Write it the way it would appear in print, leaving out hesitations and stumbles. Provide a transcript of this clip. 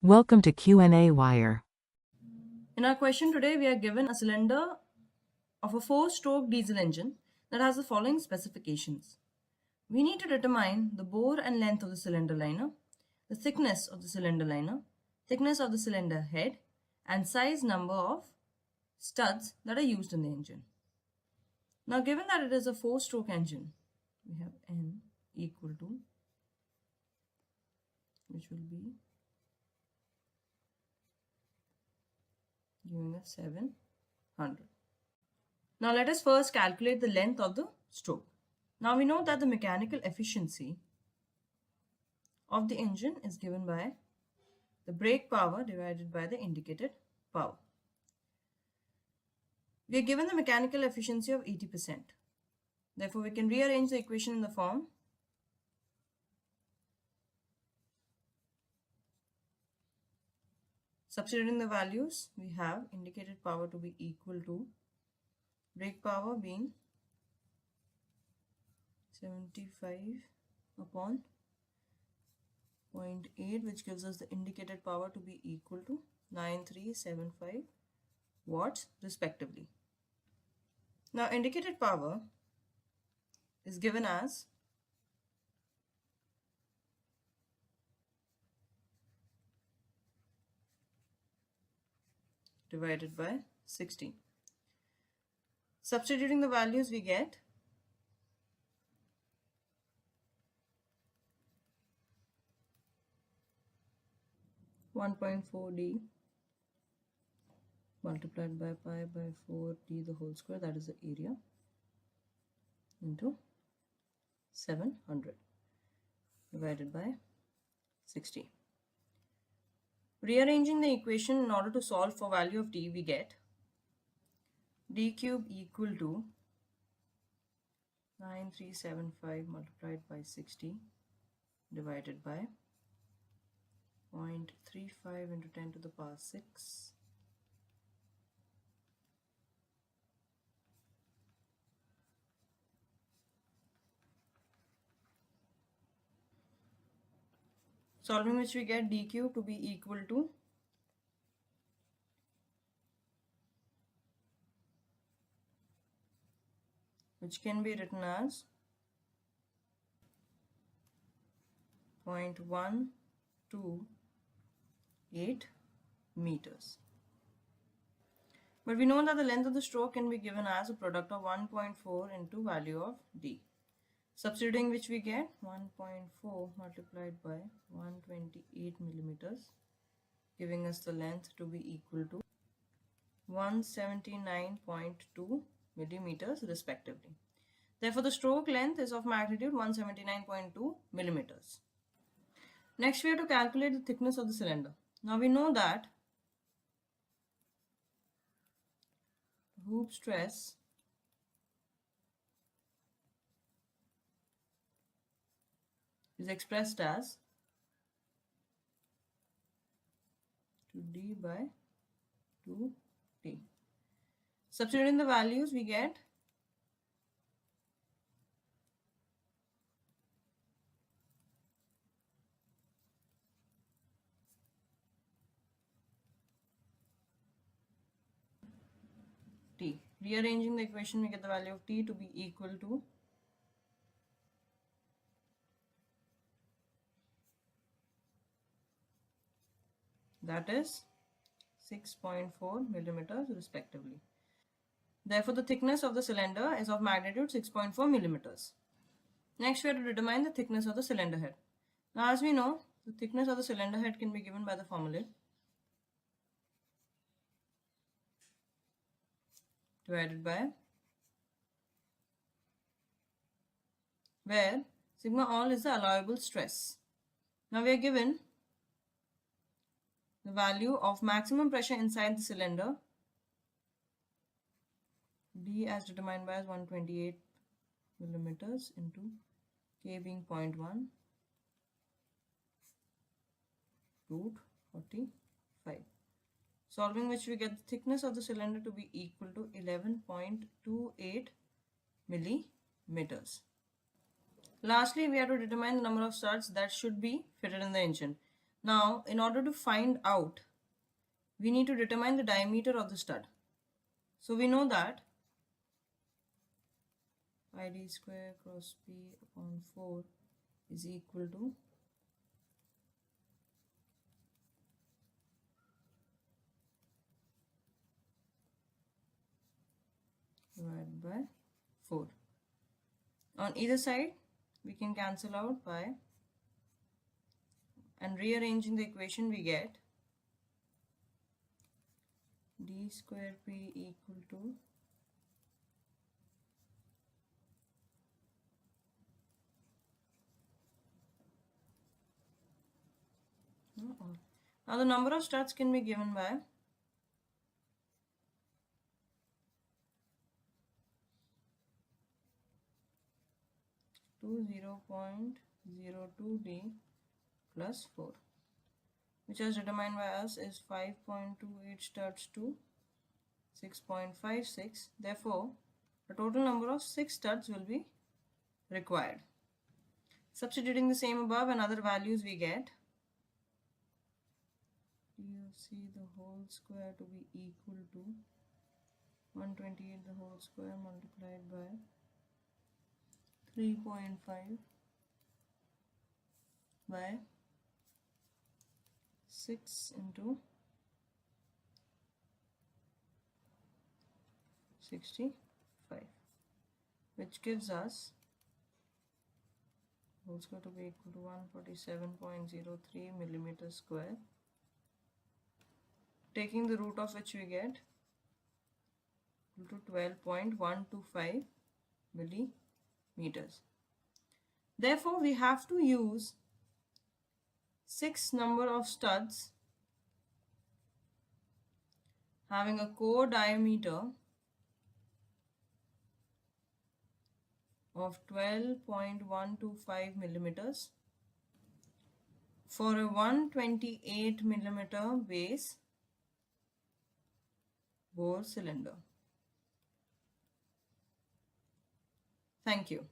Welcome to qnawire. In our question today, we are given a cylinder of a 4-stroke diesel engine that has the following specifications. We need to determine the bore and length of the cylinder liner, the thickness of the cylinder liner, thickness of the cylinder head, and size number of studs that are used in the engine. Now, given that it is a 4-stroke engine, we have N equal to, which will be giving us 700. Now let us first calculate the length of the stroke. Now we know that the mechanical efficiency of the engine is given by the brake power divided by the indicated power. We are given the mechanical efficiency of 80%. Therefore, we can rearrange the equation in the form substituting the values. We have indicated power to be equal to brake power being 75 upon 0.8, which gives us the indicated power to be equal to 9375 watts respectively. Now indicated power is given as divided by 60. Substituting the values, we get 1.4d multiplied by pi by 4d the whole square, that is the area, into 700 divided by 60. Rearranging the equation in order to solve for value of t, we get d cube equal to 9375 multiplied by 60 divided by 0.35 into 10 to the power 6 . Solving which we get d cube to be equal to which can be written as 0.128 meters. But we know that the length of the stroke can be given as a product of 1.4 into value of d. Substituting which we get 1.4 multiplied by 128 millimeters, giving us the length to be equal to 179.2 millimeters respectively. Therefore, the stroke length is of magnitude 179.2 millimeters. Next, we have to calculate the thickness of the cylinder. Now we know that hoop stress is expressed as 2d by 2t. Substituting the values, we get t. Rearranging the equation, we get the value of t to be equal to that is 6.4 millimeters respectively. Therefore, the thickness of the cylinder is of magnitude 6.4 millimeters. Next, we have to determine the thickness of the cylinder head. Now, as we know, the thickness of the cylinder head can be given by the formula divided by where sigma all is the allowable stress. Now, we are given the value of maximum pressure inside the cylinder, d as determined by 128 millimeters into k being 0.1 root 45. Solving which we get the thickness of the cylinder to be equal to 11.28 millimeters. Lastly, we have to determine the number of studs that should be fitted in the engine. Now, in order to find out, we need to determine the diameter of the stud. So we know that pi d square cross p upon 4 is equal to divided by 4. On either side, we can cancel out pi, and rearranging the equation we get d square p equal to now the number of studs can be given by 0.02d plus 4, which as determined by us is 5.28 studs to 6.56. Therefore, a total number of 6 studs will be required. Substituting the same above and other values, we get d of c the whole square to be equal to 128 the whole square multiplied by 3.5 by 6 into 65, which gives us whole square to be equal to 147.03 millimeters square, taking the root of which we get equal to 12.125 millimeters. Therefore, we have to use 6 number of studs having a core diameter of 12.125 millimeters for a 128 millimeter base bore cylinder. Thank you.